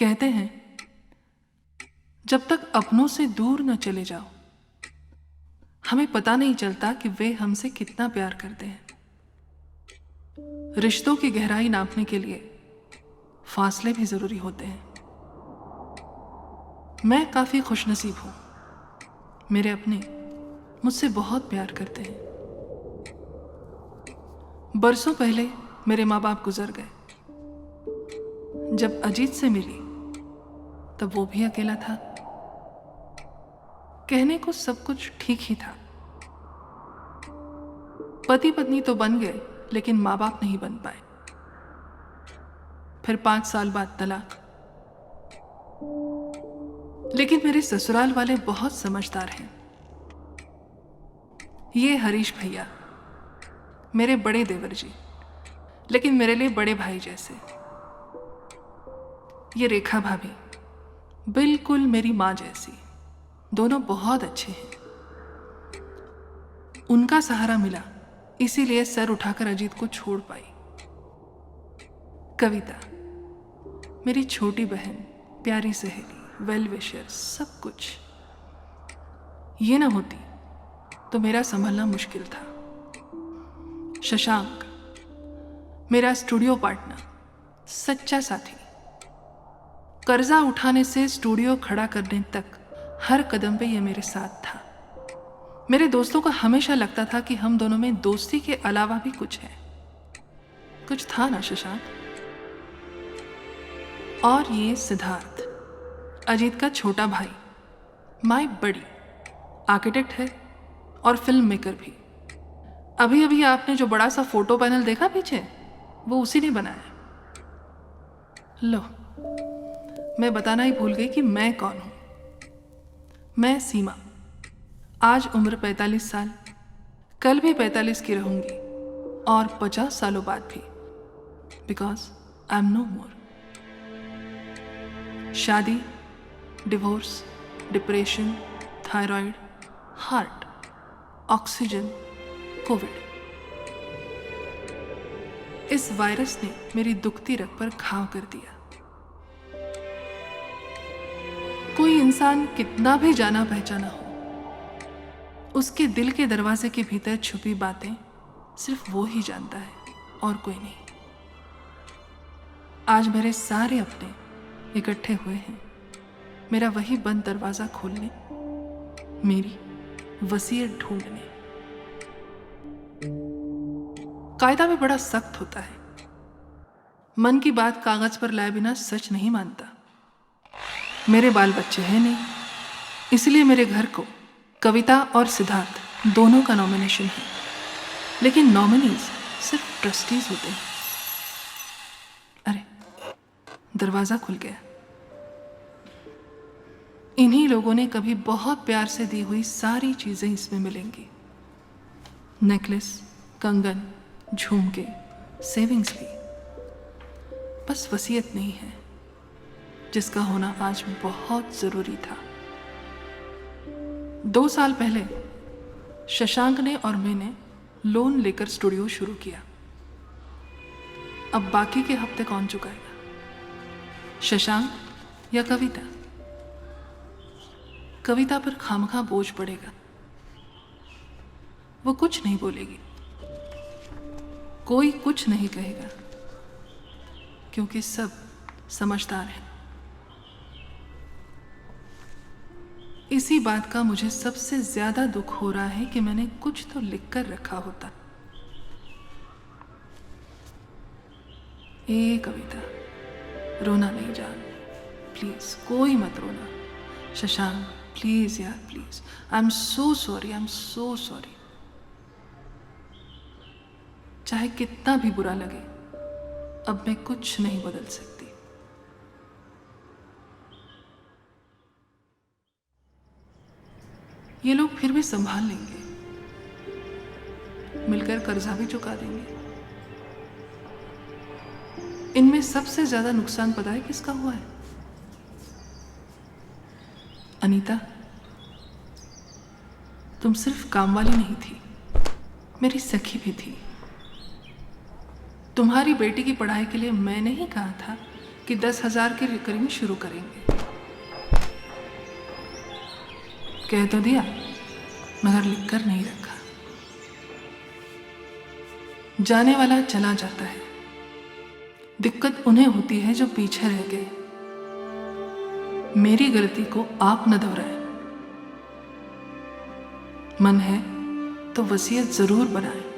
कहते हैं जब तक अपनों से दूर न चले जाओ, हमें पता नहीं चलता कि वे हमसे कितना प्यार करते हैं। रिश्तों की गहराई नापने के लिए फासले भी जरूरी होते हैं। मैं काफी खुशनसीब हूं, मेरे अपने मुझसे बहुत प्यार करते हैं। बरसों पहले मेरे माँ बाप गुजर गए। जब अजीत से मिली तब वो भी अकेला था। कहने को सब कुछ ठीक ही था। पति पत्नी तो बन गए, लेकिन माँ बाप नहीं बन पाए। फिर 5 साल बाद तलाक। लेकिन मेरे ससुराल वाले बहुत समझदार हैं। ये हरीश भैया मेरे बड़े देवर जी, लेकिन मेरे लिए बड़े भाई जैसे। ये रेखा भाभी बिल्कुल मेरी माँ जैसी। दोनों बहुत अच्छे हैं। उनका सहारा मिला, इसीलिए सर उठाकर अजीत को छोड़ पाई। कविता मेरी छोटी बहन, प्यारी सहेली, वेल विशर, सब कुछ। ये ना होती तो मेरा संभलना मुश्किल था। शशांक मेरा स्टूडियो पार्टनर, सच्चा साथी। कर्जा उठाने से स्टूडियो खड़ा करने तक हर कदम पे ये मेरे साथ था। मेरे दोस्तों को हमेशा लगता था कि हम दोनों में दोस्ती के अलावा भी कुछ है। कुछ था ना शशांक? और ये सिद्धार्थ, अजीत का छोटा भाई, माय बड़ी, आर्किटेक्ट है और फिल्म मेकर भी। अभी अभी आपने जो बड़ा सा फोटो पैनल देखा पीछे, वो उसी ने बनाया। लो, मैं बताना ही भूल गई कि मैं कौन हूं। मैं सीमा, आज उम्र 45 साल, कल भी 45 की रहूंगी और 50 सालों बाद भी, बिकॉज आई एम नो मोर। शादी, divorce, depression, thyroid, heart, oxygen, Covid. इस वायरस ने मेरी दुखती रग पर घाव कर दिया। कोई इंसान कितना भी जाना पहचाना हो, उसके दिल के दरवाजे के भीतर छुपी बातें सिर्फ वो ही जानता है और कोई नहीं। आज मेरे सारे अपने इकट्ठे हुए हैं मेरा वही बंद दरवाजा खोलने, मेरी वसीयत ढूंढने। कायदा भी बड़ा सख्त होता है। मन की बात कागज पर लाए बिना सच नहीं मानता। मेरे बाल बच्चे हैं नहीं, इसलिए मेरे घर को कविता और सिद्धार्थ दोनों का नॉमिनेशन है। लेकिन नॉमिनीज सिर्फ ट्रस्टीज होते हैं। अरे, दरवाजा खुल गया। इन्हीं लोगों ने कभी बहुत प्यार से दी हुई सारी चीजें इसमें मिलेंगी। नेकलेस, कंगन, झुमके, सेविंग्स भी। बस वसीयत नहीं है, जिसका होना आज बहुत जरूरी था। 2 साल पहले शशांक ने और मैंने लोन लेकर स्टूडियो शुरू किया। अब बाकी के हफ्ते कौन चुकाएगा, शशांक या कविता? कविता पर खामखा बोझ पड़ेगा। वो कुछ नहीं बोलेगी, कोई कुछ नहीं कहेगा, क्योंकि सब समझदार हैं। इसी बात का मुझे सबसे ज्यादा दुख हो रहा है कि मैंने कुछ तो लिख कर रखा होता। ए कविता, रोना नहीं जान, प्लीज कोई मत रोना। शशांक प्लीज यार, please, I am so sorry, I am so sorry. चाहे कितना भी बुरा लगे, अब मैं कुछ नहीं बदल सकती। ये लोग फिर भी संभाल लेंगे, मिलकर कर्जा भी चुका देंगे। इनमें सबसे ज्यादा नुकसान पता है किसका हुआ है? अनीता, तुम सिर्फ काम वाली नहीं थी, मेरी सखी भी थी। तुम्हारी बेटी की पढ़ाई के लिए मैंने ही कहा था कि 10,000 की रिकरिंग शुरू करेंगे। कह तो दिया मगर लिख कर नहीं रखा। जाने वाला चला जाता है, दिक्कत उन्हें होती है जो पीछे रह गए। मेरी गलती को आप न दोहराएं। मन है तो वसीयत जरूर बनाएं।